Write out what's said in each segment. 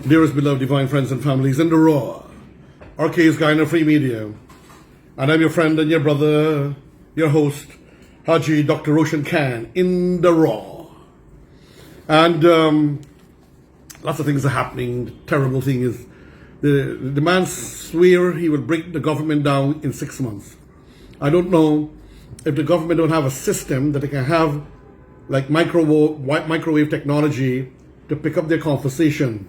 Dearest beloved divine friends and families in the raw, RKs Guyana Free Media, and I'm your friend and your brother, your host, Haji Dr. Roshan Khan in the raw. And lots of things are happening. The terrible thing is the man swear he will break the government down in 6 months. I don't know if the government don't have a system that they can have like microwave technology to pick up their conversation,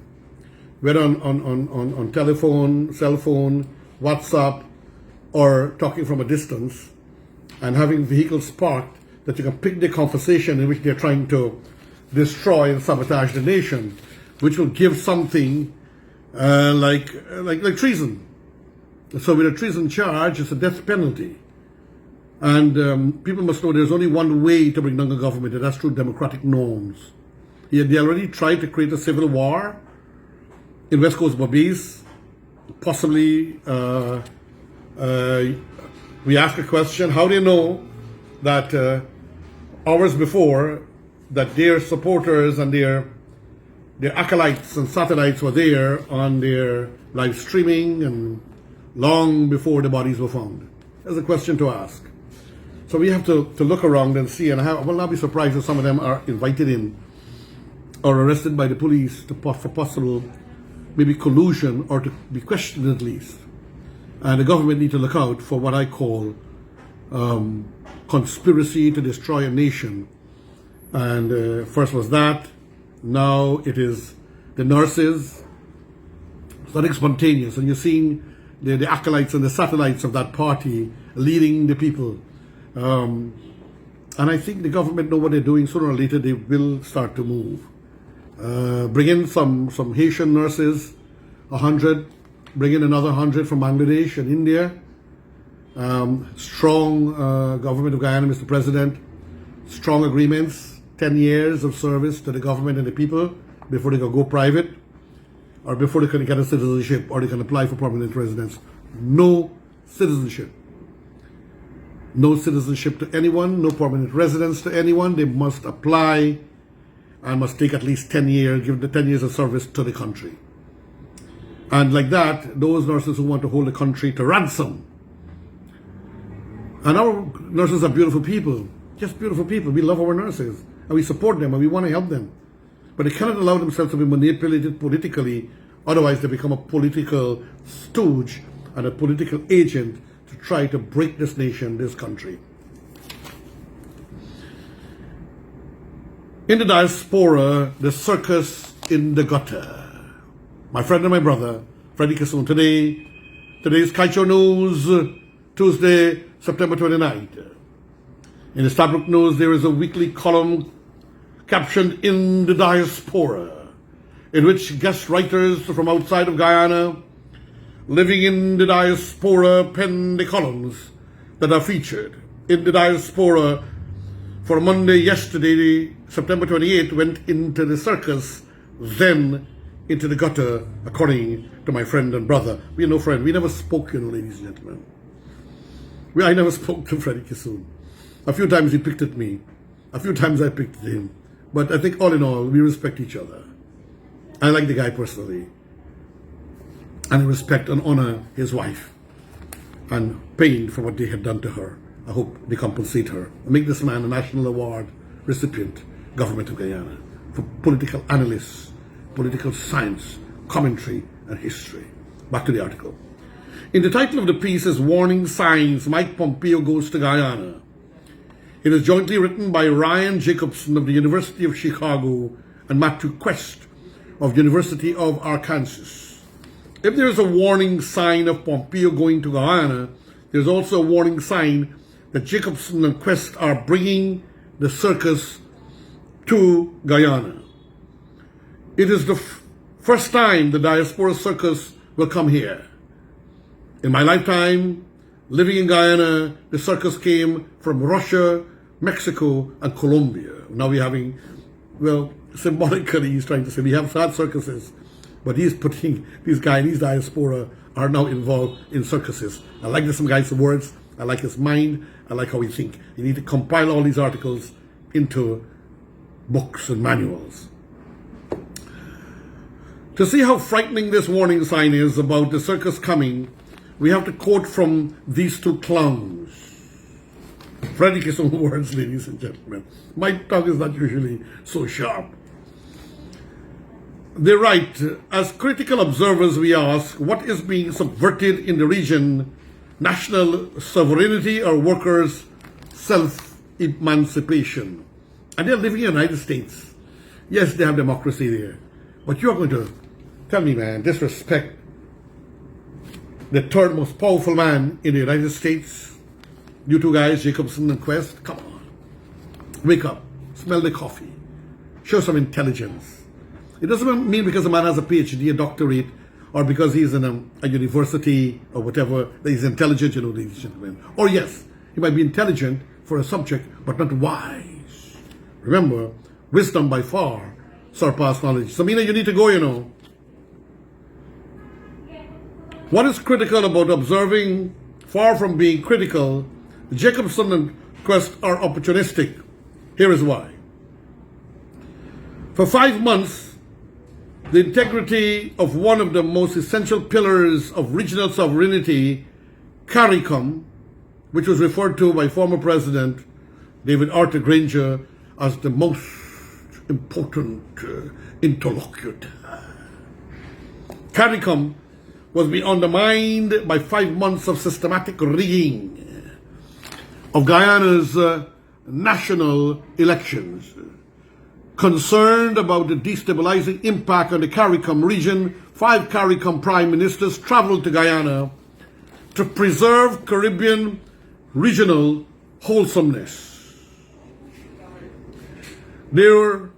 whether on telephone, cell phone, WhatsApp, or talking from a distance, and having vehicles parked that you can pick the conversation in which they're trying to destroy and sabotage the nation, which will give something like treason. So with a treason charge, it's a death penalty. And people must know there's only one way to bring down the government, and that's through democratic norms. They already tried to create a civil war in West Coast Bobbies. Possibly, we ask a question, how do you know that hours before that their supporters and their acolytes and satellites were there on their live streaming and long before the bodies were found? That's a question to ask. So we have to look around and see, and I will not be surprised if some of them are invited in or arrested by the police for possible maybe collusion or to be questioned at least. And the government need to look out for what I call conspiracy to destroy a nation. And first was that, now it is the nurses. It's nothing spontaneous, and you're seeing the acolytes and the satellites of that party leading the people. And I think the government know what they're doing. Sooner or later they will start to move. Bring in some Haitian nurses, 100, bring in another 100 from Bangladesh and India. Strong government of Guyana, Mr. President, strong agreements, 10 years of service to the government and the people before they can go private, or before they can get a citizenship, or they can apply for permanent residence. No citizenship. No citizenship to anyone, no permanent residence to anyone. They must apply and must take at least 10 years, give the 10 years of service to the country. And like that, those nurses who want to hold the country to ransom. And our nurses are beautiful people, just beautiful people. We love our nurses, and we support them, and we want to help them. But they cannot allow themselves to be manipulated politically, otherwise they become a political stooge and a political agent to try to break this nation, this country. In the diaspora, the circus in the gutter. My friend and my brother, Freddie Kissoon. Today's KAIETURE News, Tuesday, September 29th. In the Stabrook News, there is a weekly column captioned "In the Diaspora," in which guest writers from outside of Guyana living in the diaspora pen the columns that are featured. In the diaspora for Monday, yesterday, September 28th, went into the circus, then into the gutter, according to my friend and brother. We are no friend. We never spoke, ladies and gentlemen. I never spoke to Freddie Kissoon. A few times he picked at me. A few times I picked at him. But I think all in all, we respect each other. I like the guy personally. And I respect and honor his wife, and pain for what they had done to her. I hope they compensate her and make this man a national award recipient, government of Guyana, for political analysis, political science, commentary, and history. Back to the article. In the title of the piece is "Warning Signs, Mike Pompeo Goes to Guyana." It is jointly written by Ryan Jacobson of the University of Chicago and Matthew Quest of University of Arkansas. If there is a warning sign of Pompeo going to Guyana, there's also a warning sign that Jacobson and Quest are bringing the circus to Guyana. It is the first time the diaspora circus will come here. In my lifetime, living in Guyana, the circus came from Russia, Mexico, and Colombia. Now we're having, well, symbolically he's trying to say we have had circuses, but he's putting these Guyanese diaspora are now involved in circuses. I like this guy's words. I like his mind. I like how he thinks. You need to compile all these articles into books and manuals. To see how frightening this warning sign is about the circus coming, we have to quote from these two clowns. Freddie Kissoon words, ladies and gentlemen. My tongue is not usually so sharp. They write, as critical observers we ask, what is being subverted in the region? National sovereignty or workers' self-emancipation? And they're living in the United States. Yes, they have democracy there. But you're going to tell me, man, disrespect the third most powerful man in the United States? You two guys, Jacobson and Quest, come on. Wake up. Smell the coffee. Show some intelligence. It doesn't mean because a man has a PhD, a doctorate, or because he's in a university or whatever, that he's intelligent, ladies and gentlemen. Or yes, he might be intelligent for a subject, but not wise. Remember, wisdom by far surpasses knowledge. Samina, you need to go, What is critical about observing, far from being critical, Jacobson and Quest are opportunistic. Here is why. For 5 months, the integrity of one of the most essential pillars of regional sovereignty, CARICOM, which was referred to by former President David Arthur Granger as the most important interlocutor. CARICOM was being undermined by 5 months of systematic rigging of Guyana's national elections. Concerned about the destabilizing impact on the CARICOM region, 5 CARICOM prime ministers traveled to Guyana to preserve Caribbean regional wholesomeness. There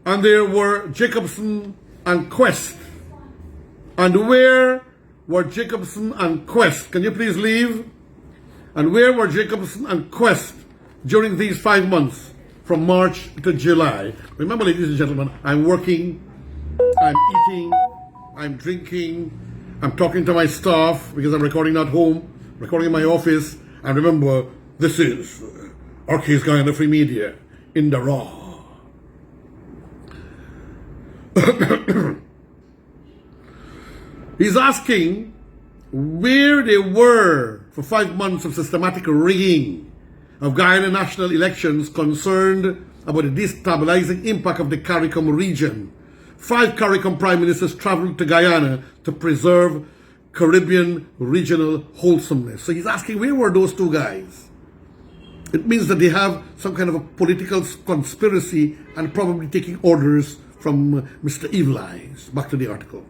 were Jacobson and Quest. And where were Jacobson and Quest? Can you please leave? And where were Jacobson and Quest during these 5 months, from March to July? Remember, ladies and gentlemen, I'm working, I'm eating, I'm drinking, I'm talking to my staff because I'm recording at home, recording in my office. And remember, this is RKs Guyana Free Media in the raw. He's asking where they were for 5 months of systematic rigging of Guyana national elections, concerned about the destabilizing impact of the CARICOM region. 5 CARICOM prime ministers traveled to Guyana to preserve Caribbean regional wholesomeness. So he's asking, where were those two guys? It means that they have some kind of a political conspiracy and probably taking orders from Mr. Evil Eyes. Back to the article.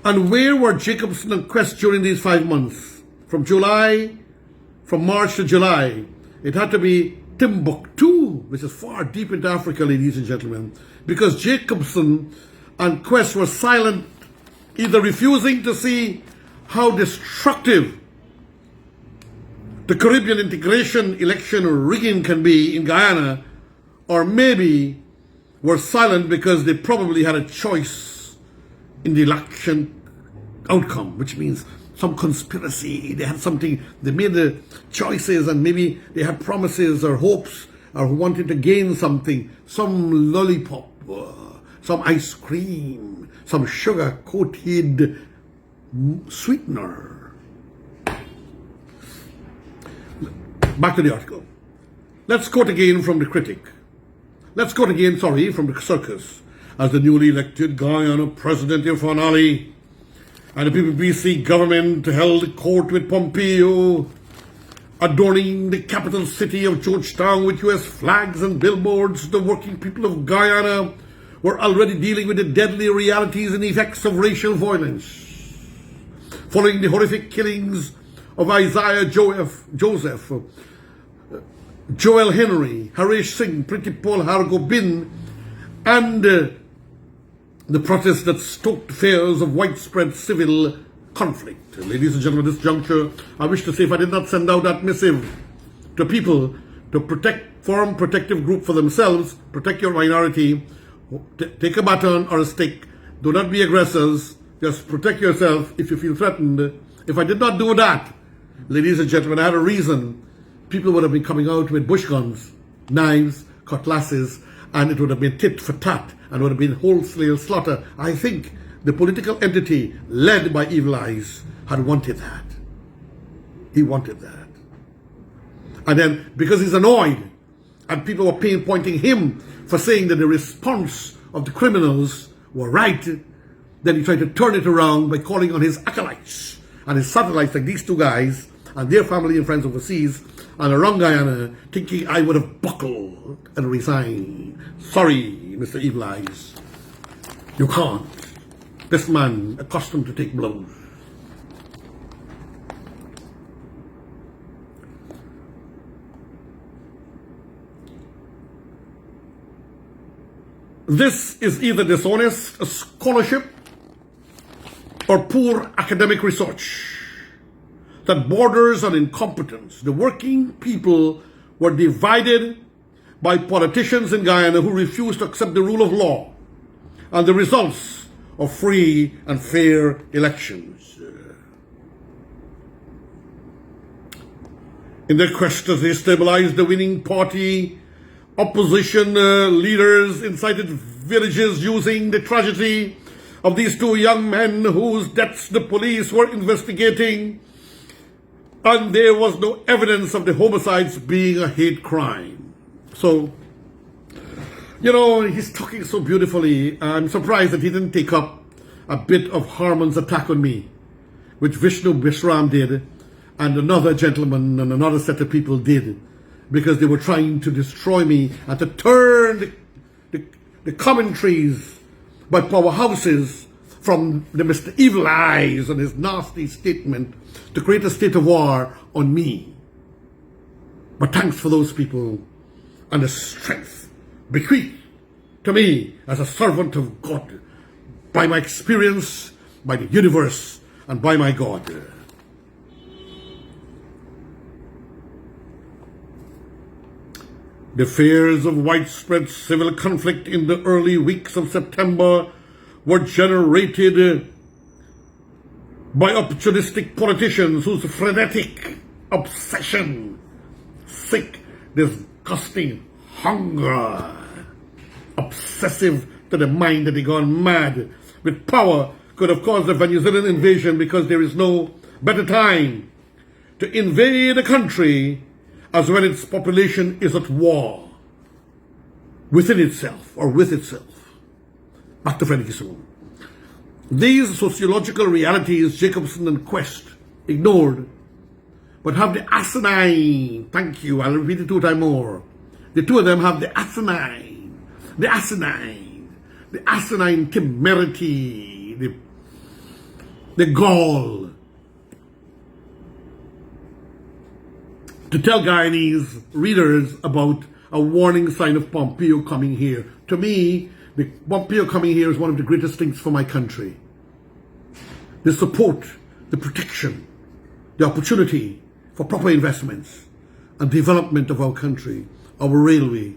And where were Jacobson and Quest during these 5 months? From March to July, it had to be Timbuktu, which is far deep into Africa, ladies and gentlemen, because Jacobson and Quest were silent, either refusing to see how destructive the Caribbean integration election rigging can be in Guyana, or maybe were silent because they probably had a choice in the election outcome, which means some conspiracy. They had something, they made the choices, and maybe they had promises or hopes or wanted to gain something, some lollipop, some ice cream, some sugar-coated sweetener. Back to the article. Let's quote again from the critic. From the circus. As the newly elected Guyana President Irfan Ali and the PPPC government held court with Pompeo, adorning the capital city of Georgetown with US flags and billboards, the working people of Guyana were already dealing with the deadly realities and effects of racial violence. Following the horrific killings of Isaiah Joseph, Joel Henry, Harish Singh, Pritipal Hargobin, and the protests that stoked fears of widespread civil conflict. Ladies and gentlemen, at this juncture, I wish to say, if I did not send out that missive to people to form protective group for themselves, protect your minority, take a baton or a stick, do not be aggressors, just protect yourself if you feel threatened. If I did not do that, ladies and gentlemen, I had a reason. People would have been coming out with bush guns, knives, cutlasses, and it would have been tit for tat and would have been wholesale slaughter. I think the political entity led by Evil Eyes had wanted that. He wanted that. And then because he's annoyed and people were pinpointing him for saying that the response of the criminals were right, then he tried to turn it around by calling on his acolytes and his satellites, like these two guys and their family and friends overseas and around Guyana, thinking I would have buckled and resigned. Sorry, Mr. Evil Eyes, you can't. This man accustomed to take blows. This is either dishonest scholarship or poor academic research that borders on incompetence. The working people were divided by politicians in Guyana who refused to accept the rule of law and the results of free and fair elections. In their quest to destabilize the winning party, opposition leaders incited villages using the tragedy of these two young men whose deaths the police were investigating, and there was no evidence of the homicides being a hate crime. So, you know, he's talking so beautifully. I'm surprised that he didn't take up a bit of Harman's attack on me, which Vishnu Bishram did, and another gentleman and another set of people did, because they were trying to destroy me and to turn the commentaries by powerhouses from the Mr. Evil Eyes and his nasty statement to create a state of war on me. But thanks for those people and the strength bequeathed to me as a servant of God by my experience, by the universe, and by my God. The fears of widespread civil conflict in the early weeks of September were generated by opportunistic politicians whose frenetic obsession, sick, disgusting hunger, obsessive to the mind that they gone mad with power, could have caused a Venezuelan invasion, because there is no better time to invade a country as when its population is at war within itself or with itself. Back to Freddie Kissoon. These sociological realities Jacobson and Quest ignored, but have the asinine, thank you, I'll repeat it 2 times more. The two of them have the asinine temerity, the gall to tell Guyanese readers about a warning sign of Pompeo coming here. To me, the Pompeo coming here is one of the greatest things for my country. The support, the protection, the opportunity for proper investments and development of our country, our railway,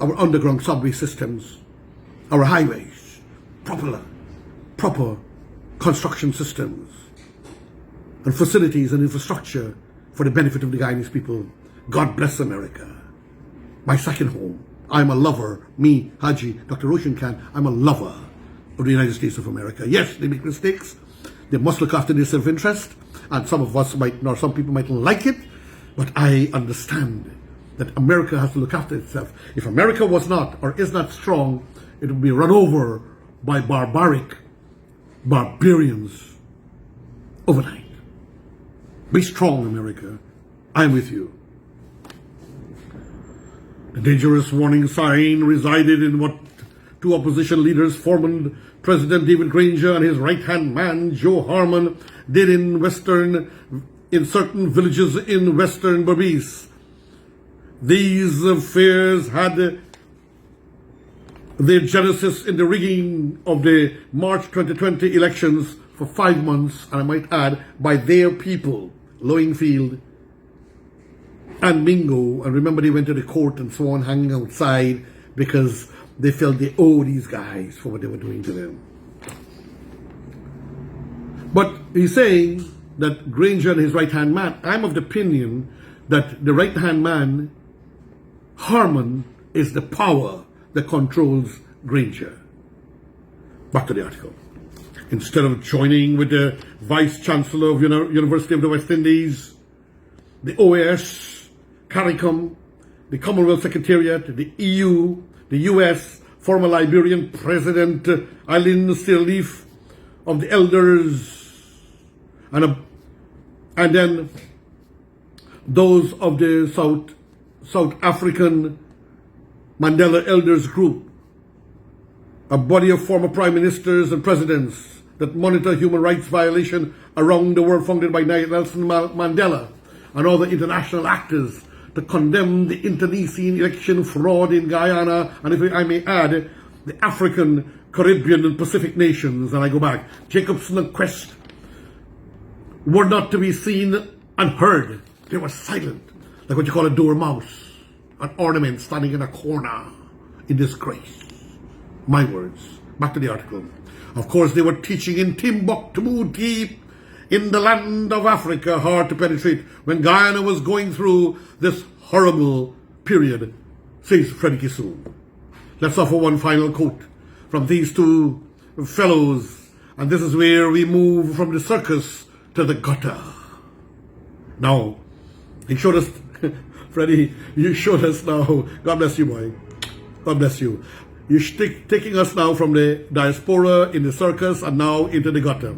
our underground subway systems, our highways, proper construction systems and facilities and infrastructure for the benefit of the Guyanese people. God bless America. My second home. I'm a lover. Me, Haji, Dr. Roshan Khan, I'm a lover of the United States of America. Yes, they make mistakes. They must look after their self-interest. And some of us might, or some people might not like it. But I understand that America has to look after itself. If America was not or is not strong, it would be run over by barbarians overnight. Be strong, America. I'm with you. The dangerous warning sign resided in what two opposition leaders, former President David Granger and his right-hand man, Joe Harman, did in certain villages in western Berbice. These affairs had their genesis in the rigging of the March 2020 elections for 5 months, and I might add, by their people, Lowingfield and Mingo. And remember, they went to the court and so on, hanging outside because they felt they owe these guys for what they were doing to them. But he's saying that Granger and his right-hand man, I'm of the opinion that the right-hand man, Harman, is the power that controls Granger. Back to the article. Instead of joining with the Vice Chancellor of University of the West Indies, the OAS, CARICOM, the Commonwealth Secretariat, the EU, the US, former Liberian President Eileen Sirleaf of the Elders, and then those of the South African Mandela Elders Group, a body of former prime ministers and presidents that monitor human rights violation around the world, founded by Nelson Mandela and other international actors to condemn the internecine election fraud in Guyana, and if I may add, the African, Caribbean and Pacific nations. And I go back, Jacobson and Quest were not to be seen and heard. They were silent, like what you call a dormouse, an ornament standing in a corner in disgrace. My words. Back to the article. Of course, they were teaching in Timbuktu, deep in the land of Africa, hard to penetrate, when Guyana was going through this horrible period, says Freddie Kissoon. Let's offer one final quote from these two fellows, and this is where we move from the circus to the gutter. Now, he showed us, Freddie, you showed us now, God bless you, boy, God bless you. You're taking us now from the diaspora in the circus and now into the gutter.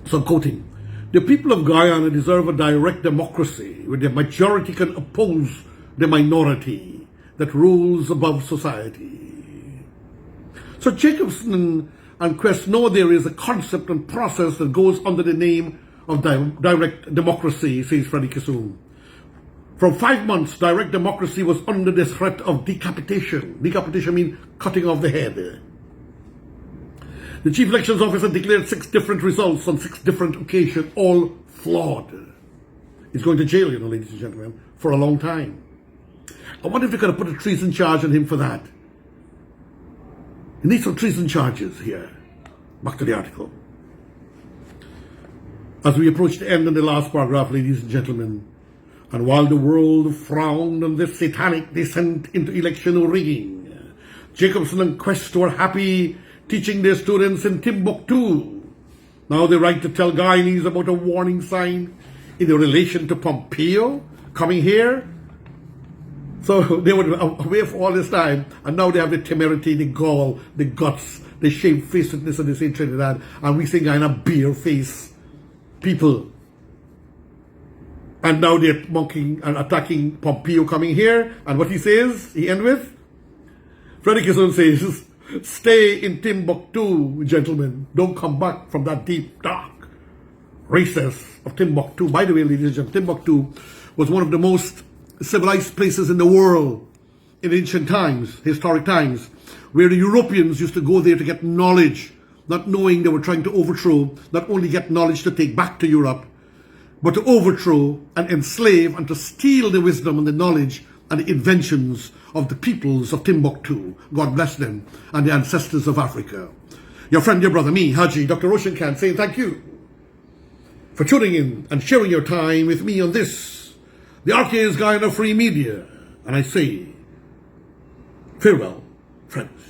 So quoting, the people of Guyana deserve a direct democracy where the majority can oppose the minority that rules above society. So Jacobson and Quest know there is a concept and process that goes under the name of direct democracy, says Freddie Kissoon. From 5 months, direct democracy was under the threat of decapitation. Decapitation means cutting off the head. The chief elections officer declared 6 different results on 6 different occasions, all flawed. He's going to jail, ladies and gentlemen, for a long time. I wonder if they could have put a treason charge on him for that. He needs some treason charges here. Back to the article. As we approach the end of the last paragraph, ladies and gentlemen, and while the world frowned on this satanic descent into election rigging, Jacobson and Quest were happy teaching their students in Timbuktu. Now they write to tell Guyanese about a warning sign in relation to Pompeo coming here. So they were away for all this time, and now they have the temerity, the gall, the guts, the shamefacedness of this in Trinidad, and we say Guyana bare-faced people. And now they're mocking and attacking Pompeo coming here. And what he says, he ends with, Freddie Kissoon says, stay in Timbuktu, gentlemen. Don't come back from that deep, dark recess of Timbuktu. By the way, ladies and gentlemen, Timbuktu was one of the most civilized places in the world in ancient times, historic times, where the Europeans used to go there to get knowledge, not knowing they were trying to overthrow, not only get knowledge to take back to Europe, but to overthrow and enslave and to steal the wisdom and the knowledge and the inventions of the peoples of Timbuktu. God bless them, and the ancestors of Africa. Your friend, your brother, me, Haji, Dr. Roshan Khan, saying thank you for tuning in and sharing your time with me on this, the RKs Guyana Free Media. And I say, farewell, friends.